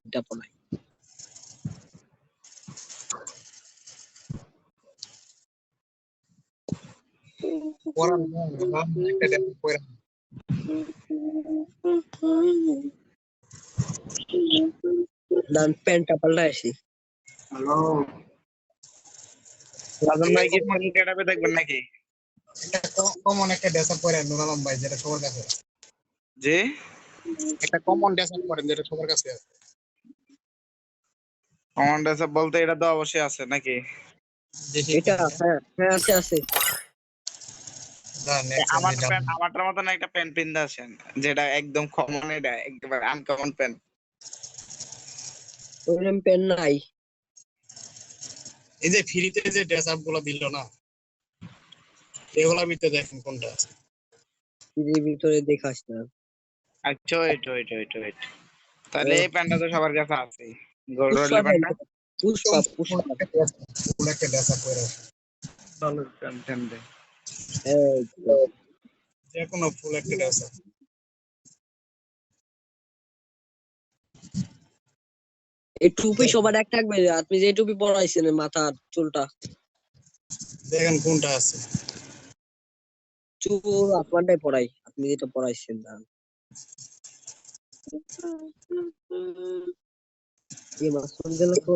এটা পড়াই। পড়ান একটা ড্রেস পরে দান প্যান্টটা পাল্টাইছি। হ্যালো রাজন ভাই কি মনি কেটাবে দেখবেন নাকি? একটা কমন একটা ড্রেস পরে নুরালাম ভাই, যেটা সবার কাছে আছে। জি একটা কমন ড্রেস পরেন যেটা সবার কাছে আছে। কমান্ড আছে বলতে এটা তো অবশ্যই আছে নাকি? দেখি এটা হ্যাঁ হ্যাঁ আছে আছে। আমারটার মতন একটা প্যান্ট পিনতে আছেন যেটা একদম কমন, এটা একেবারে আনকমন প্যান্ট। ওরকম প্যান্ট নাই। এই যে ফ্রিতে যে ড্রেস আপ গুলো দিল না, এগুলোর ভিতরে দেখেন কোনটা আছে। এর ভিতরে দেখাস না। আচ্ছা ওয়েট তাহলে এই প্যান্টটা তো সবার কাছে আছে, গোল্ড পুষ্পা রোডের প্যান্টটা। পুষ্পা পুষ্পা ফুল একটা ড্রেস আপ পরে আছে। ভালো প্যান্ট এই তো। যে কোনো ফুল একটা ড্রেস আপ। এই টুপি সবার এক থাকবে। আপনি যে টুপি পরাইছেন মাথার চুলটা, দেখেন কোনটা আছে। চুল আপনারটাই পরাই, আপনি যেটা পরাইছেন না। এই মাছ কোন গেল তো?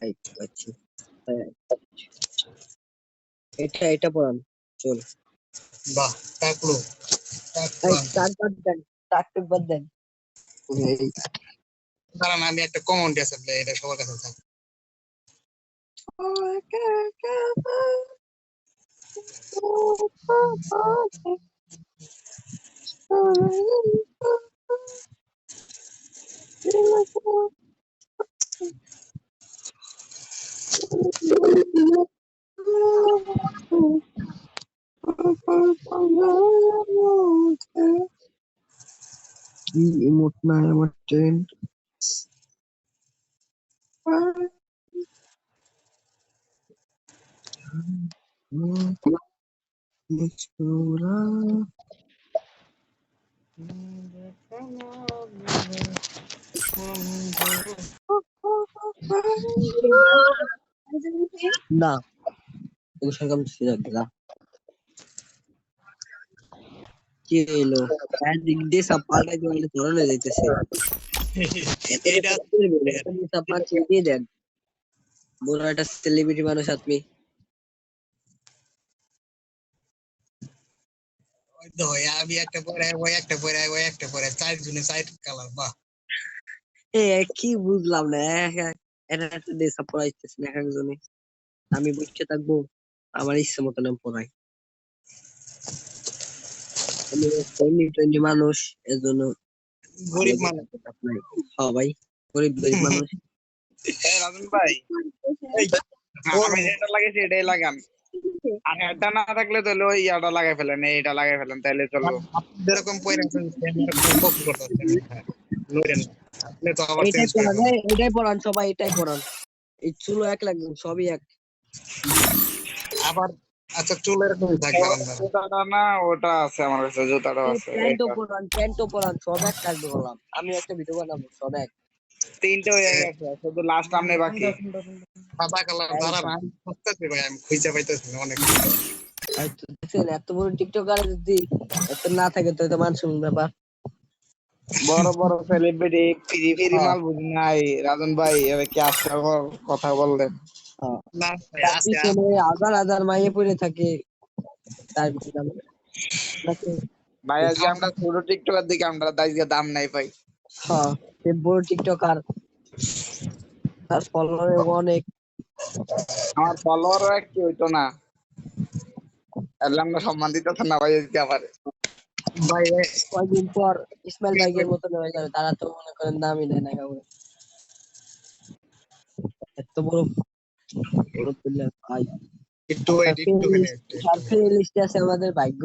এই তো আচ্ছা। হ্যাঁ, এটা পরান চল। বাহ, টাকলু এই আনতে। চার পাঁচ দেন, চারটে বাদ দেন। এই কারণ আমি একটা কমন ড্রেস আপ, এটা সবার কাছে থাকে। কি ইমোট নাই আমার ট্রেন। না ওষুধ কাম গেলা কি এলো দিক দিয়ে সব পাল্টাই দিয়ে ধরনে যাইতেছে। এইটা আপনার চিনিয়ে দেন, বড় একটা সেলিব্রিটি মানুষ আপনি। ওই তো আমি একটা পরে, ওই একটা পরে, ওই একটা পরে, চারজনে চার কালার। বাহ, কি বুঝলাম না, এটা একটা দেশা পড়াইতেছে না এক একজনে। আমি বুঝতে থাকবো, আমার ইচ্ছে মতো নাম পড়াই। আমি টোয়েন্টি মানুষ, এর জন্য গরিব মানুষ। হ্যাঁ ভাই, গরিব গরিব মানুষ। এই রাজন ভাই, এই আমি যেটা লাগাইছি এটাই লাগান, আর এটা না থাকলে তাহলে ওই ইয়াটা লাগাই ফেলেন, এইটা লাগাই ফেলেন, তাহলে চলবো। আপনি যেরকম পরে আছেন কপি করতেছেন, লড়েন না। আপনি তো আবার এইটাই চেঞ্জ করে পড়ান, ফেলেন। এটাই পড়ান সবাই, এটাই পড়ান। এই চুলো এক লাগবে, সবই এক। আবার আচ্ছা, চুল এরকমই থাকবে আপনার। জুতাটা না ওটা আছে আমার কাছে, জুতাটাও আছে। প্যান্টও পরান, সব এক থাকবে বললাম। আমি একটা ভিডিও বানাবো, সব এক। তিনটে হয়ে গেছে, শুধু লাস্ট সামনে বাকি। সাদা কালার দাঁড়ান, আমি খুঁজতেছি ভাই, আমি খুঁজে পাইতেছি না অনেক। দেখছেন এত বড় টিকটকার যদি এত না থাকে তো এটা মান সম্মান ব্যাপার। বড় বড় সেলিব্রিটি ফ্রি ফ্রি হ্যাঁ মাল বুঝি নাই রাজন ভাই, এবার কি হাস্যকর কথা বললেন। হ্যাঁ, না ভাই, তার আছে পিছনে হাজার হাজার মাইয়ে পড়ে থাকে, তার পিছনে নাকি। ভাই আজকে আমরা ছোট টিকটকার দিকে আমরা আজকে দাম নাই পাই। হ্যাঁ, সে বড় টিকটকার, তার ফলোয়ার অনেক। আমার ফলোয়ারও একটি হইতো না, তাহলে আমরা সম্মান দিতেছেন না ভাই আজকে আবার। ভাই কয়েকদিন পর ইসমাইল ভাইয়ের মতন হয়ে যাবে, তারা তো মনে করেন দামই দেয় না কাউকে। এত বড় বড় প্লেয়ার ভাই। একটু ওয়েট, একটু লিস্টে আছে আমাদের ভাগ্য।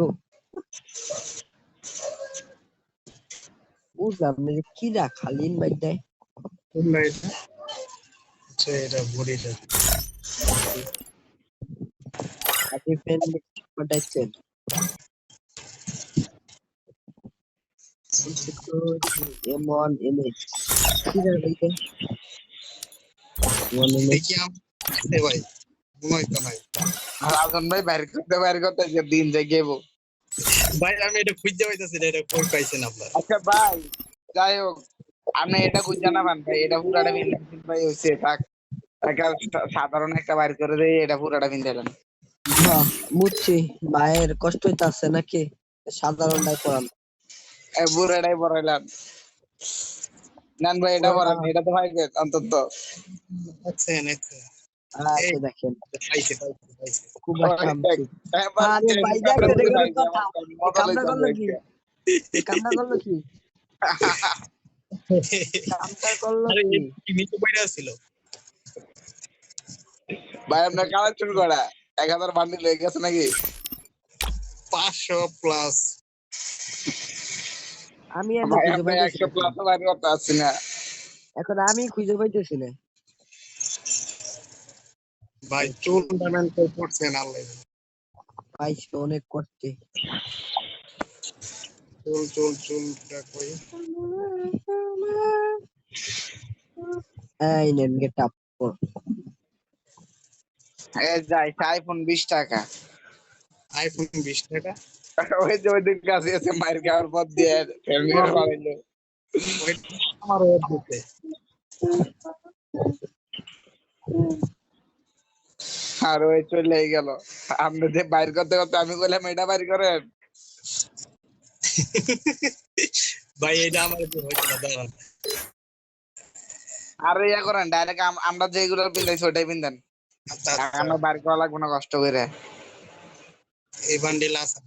বুঝলাম না যে কি খালিন ভাই দেয়। কোন এটা? আচ্ছা, এটা বডিটা। আপনি ফ্রেন্ড পাঠাইছেন, M1 M8 কি রে বলতে M1 M8 দেখি আমি ভাই মনে হইতো নাই রাজন ভাই বাইর করতে যে দিন যাইবো। ভাই আমি এটা খুঁজতে পাইতেছি না, এটা কই পাইছেন আপনারা? আচ্ছা ভাই, যাই হোক, আপনি এটা খুঁজে না পান ভাই, এটা পুরাটা বিন্দাস ভাই হইছে থাক। একটা সাধারণ একটা বাইর করে দেই, এটা পুরাটা বিন্দালেন। বাহ বুঝছি ভাইয়ের কষ্ট হইতাছে নাকি সাধারণটাই পড়ান পুরাটাই পড়াইলাম। নেন ভাই, এটা পড়েন, এটা তো ভাই অন্তত। আচ্ছা এই আচ্ছা দেখেন পাইছে পাইছে খুব একটা আরে ভাই দেখেন এগুলো কথা এই কামনা করলো কি এই কামনা করলো কি কামটা করলো আরে কি কি নিচে পড়ে ছিল? ভাই আপনার কালেকশন করা 1000 বান্ডিল হয়ে গেছে নাকি? 500 প্লাস। আমি এত ভাই খুঁজে আপনি পাইতেছি 100 প্লাস বাইর করতে আসছি না। এখন আমি খুঁজে পাইতেছি না ভাই চুল ডামেন কই পড়ছেন আল্লাহ জানে। পাইছি অনেক করতে চুলটা কই? এই নেন গেট আপ যাই আইফোন 20 টাকা। আইফোন 20 টাকা। ওই যে ওই দিন কাছে আছে মায়ের খাওয়ার পর দিয়ে ফ্যামিলির বাড়াইলো। ওই আমার ওর দিতে আর ওই চলে গেল। আপনি যে বাইর করতে করতে আমি বললাম এটা বাইর করেন। ভাই এটা আমার কি হইতো না দাঁড়ান। আর ইয়া করেন ডাইরেক্ট আমরা যেগুলো পিন্দাইছি ওটাই পিন্দেন। আচ্ছা আচ্ছা, আমরা বাইর করা লাগবে না কষ্ট করে। এই বান্ডিল আছে।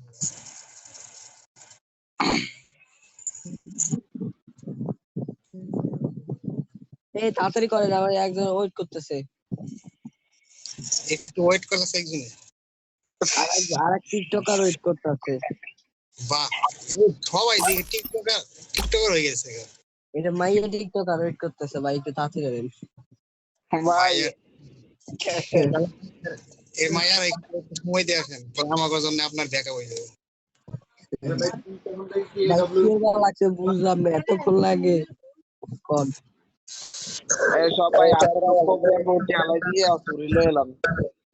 এই তাড়াতাড়ি করেন আমার একজন ওয়েট করতেছে একটু ওয়েট করলে একজনে। আর এক টিকটকার ওয়েট করতেছে বাহ, সবাই দেখি টিকটকার হয়ে গেছে গো। এটা মাইয়া টিকটকার ওয়েট করতেছে ভাই একটু তাড়াতাড়ি করেন ভাই এই মায়ার একটু সময় দিয়ে আসেন, আমার জন্য আপনার দেখা হয়ে যাবে। ভাই কেমন লাগছে বুঝলাম না এতক্ষণ লাগে কোন এই সবাই আপনারা প্রোগ্রাম করতে আলাই দিয়ে চুরি লয়ে এলাম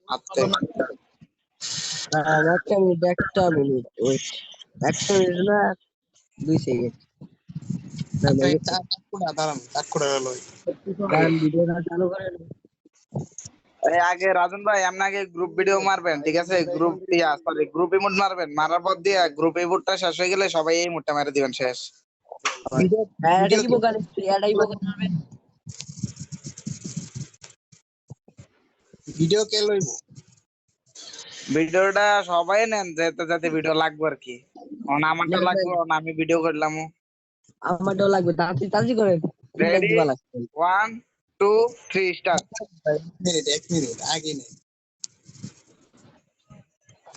আত্তে। একটা মিনিট ওয়েট একটা মিনিট না 2 সেকেন্ড দাঁড়ান তাক করে গেল। গান ভিডিওটা চালু করেন এই আগে রাজন ভাই আপনাকে গ্রুপ ভিডিও মারবেন, ঠিক আছে? গ্রুপ দিয়া সরি গ্রুপ ইমোট মারবেন, মারার পর দিয়ে গ্রুপ ইমোটটা শেষ হয়ে গেলে সবাই এই ইমোটটা মেরে দিবেন, শেষ। হ্যাঁ এটাই বোকান এটাই বোকান ভিডিও কে লইব? ভিডিওটা সবাই নেন যেতে যেতে ভিডিও লাগবে আর কি। আমারটা লাগবে, আমি ভিডিও করলাম। আমারটাও লাগবে তাড়াতাড়ি তাড়াতাড়ি করেন রেডি, দিবা লাগছে 1 2 3 স্টার্ট। এক মিনিট আগে নেই।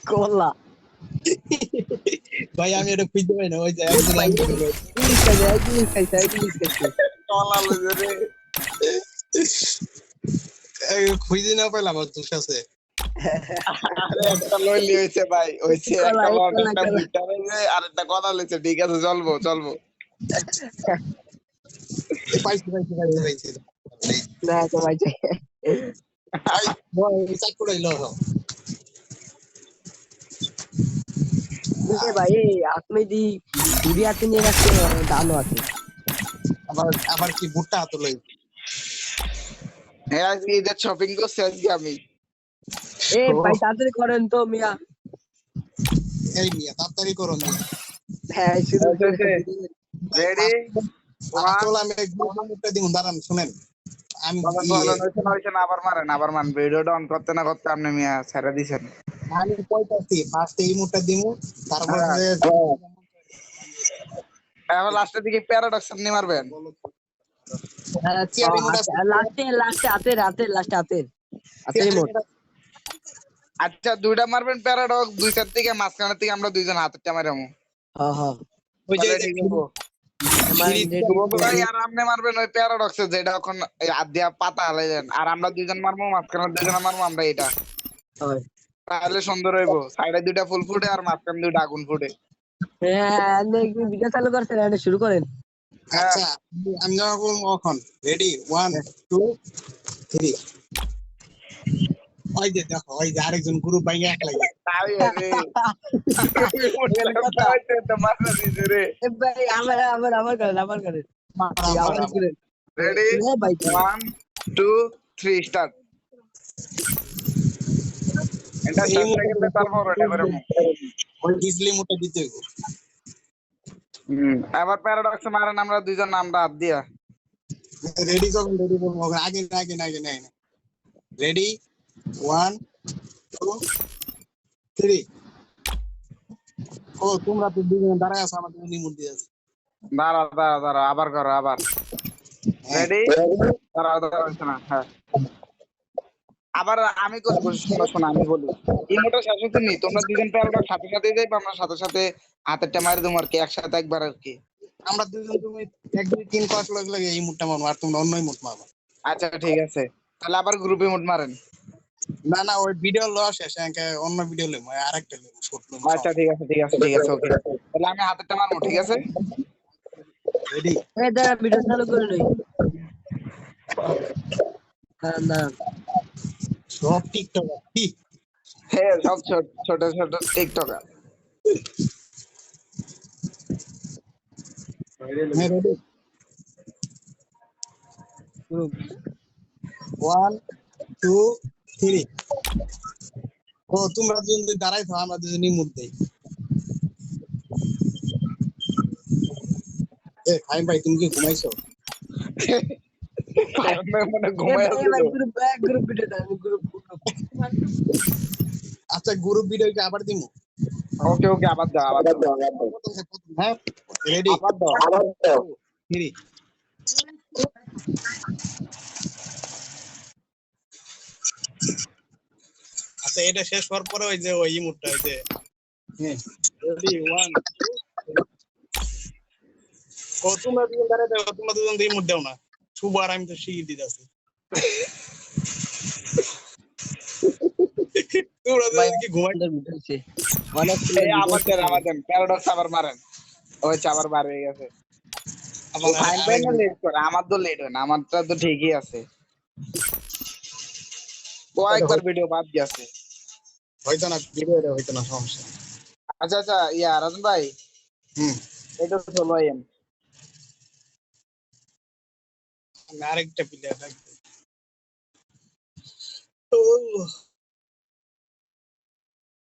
কোলা ভাই আমি এটা খুঁজতে পাই না, ওই যে খুঁজে না পেলাম আর তোর কাছে। আরে একটা লইলি হইছে ভাই, হইছে একটা লট একটা বুটটা হইছে আর একটা কথা লইছে, ঠিক আছে চলবো চলবো। পাইছি না তো ভাই চাক করে লো। ভাই আপনি দি ঘুরি হাতে নিয়ে রাখছে দানও আছে আবার কি ভুট্টা হাতে লই? হ্যাঁ আজকে ঈদের শপিং করছি আজকে আমি। এ ভাই তাড়াতাড়ি করেন তো মিয়া এই মিয়া তাড়াতাড়ি করো মিয়া। হ্যাঁ শুরু রেডি, চল আমি একটা দিন দাঁড়ান শুনেন। আমি আবার মারেন ভিডিওটা অন করতে না করতে আপনি মিয়া ছেড়ে দিছেন। আমি কইতাছি ফার্স্ট এই মুটটা দিমু, তারপরে এখন লাস্টের দিকে প্যারাডক্স আপনি মারবেন। লাস্টে লাস্টে হাতের আচ্ছা দুইটা মারবেন প্যারাডক্স, দুই সাইড থেকে মাঝখানের থেকে আমরা দুইজন হাতেরটা মারামু। হ্যাঁ হ্যাঁ ওই যে আর আপনি মারবেন ওই প্যারাডক্সে, যেটা এখন হাত দিয়া পাতা হালাইলেন, আর আমরা দুইজন মারবো, মাঝখানে দুইজন মারবো আমরা এটা। তাহলে সুন্দর হইব, সাইডে দুইটা ফুল ফুটে আর মাঝখানে দুইটা আগুন ফুটে। হ্যাঁ আপনি কি ভিডিও চালু করছেন এটা শুরু করেন হ্যাঁ আচ্ছা আমি যখন এখন রেডি 1 2 3 ওই যে দেখো ওই যে আরেকজন গ্রুপ ভাইয়া একলাই তাই রে এগুলো কথা তোমার দিছে রে এ ভাই আমার করেন মারা এই আমার মারা করেন রেডি এ ভাই কি 1 2 3 স্টার্ট এটা এই শেষ হয়ে গেলে তারপর এটা করে ওই ডিসলি মোটা দিতে হইব। এবার প্যারাডক্স মারেন আমরা দুইজন নামটা হাত দিয়া রেডি যখন রেডি বলবো আগে আগে আগে নাই রেডি 1 2 3 ও তোমরা তো দুজন দাঁড়ায় আছো আমাদের নিমুট দিয়ে আছে দাঁড়া আবার করো আবার রেডি দাঁড়াও হচ্ছে না হ্যাঁ আবার আমি করবো শোনো আমি বলি ইমোটা শেষ হচ্ছে নি তোমরা দুজন প্যারাডক্স সাথে সাথে যাইবা আমরা সাথে সাথে হাতেরটা মারি দেবো আর কি একসাথে একবার আর কি আমরা দুজন তুমি 1 2 3 পাঁচ লাগে এই মুটটা মারবো আর তোমরা অন্য মুট মারবো আচ্ছা ঠিক আছে তাহলে আবার গ্রুপে মোট মারেন না না ওই ভিডিও লস শেষে অন্য ভিডিও লইব আরেকটা লইব শর্ট লইব আচ্ছা ঠিক আছে ওকে তাহলে আমি হাতেরটা মারবো ঠিক আছে রেডি এই দাঁড়া ভিডিও চালু করে নই না সব টিকটক কি হ্যাঁ সব ছোট ছোট টিকটকার রেডি গ্রুপ 1 2 3 ও তোমরা দুজন যদি দাঁড়াইছো আমরা দুজনই মুট দেই এ ফাইন ভাই তুমি কি ঘুমাইছো মানে এ ঘুমায় ভাই গ্রুপ ভিডিও দাও গ্রুপ আচ্ছা গ্রুপ ভিডিও কি আবার দিমু ওকে আবার দাও হ্যাঁ রেডি আবার দাও 3 আচ্ছা এটা শেষ হওয়ার পরে ওই যে ওই ইমোটটা ওই যে রেডি 1 ও তোমরা দুজন দাঁড়ায় দাও তোমরা দুজন দিয়ে ইমোট দাও না শুভ আর আমি তো শিখিয়ে দিতেছি তোমরা দুজন কি ঘুমাই ভিডিও আছে অনেক এই আবার দেন প্যারাডক্স আবার মারেন ওই আবার বার হয়ে গেছে ফাইন ভাই না লেট করে আমার তো লেট হয় না আমারটা তো ঠিকই আছে ও একবার ভিডিও বাদ গেছে হয়তো না ভিডিওটা হয়তো না সমস্যা আচ্ছা ইয়া রাজন ভাই এটা চলো আইএম আরেকটা প্লেয়ার থাকবে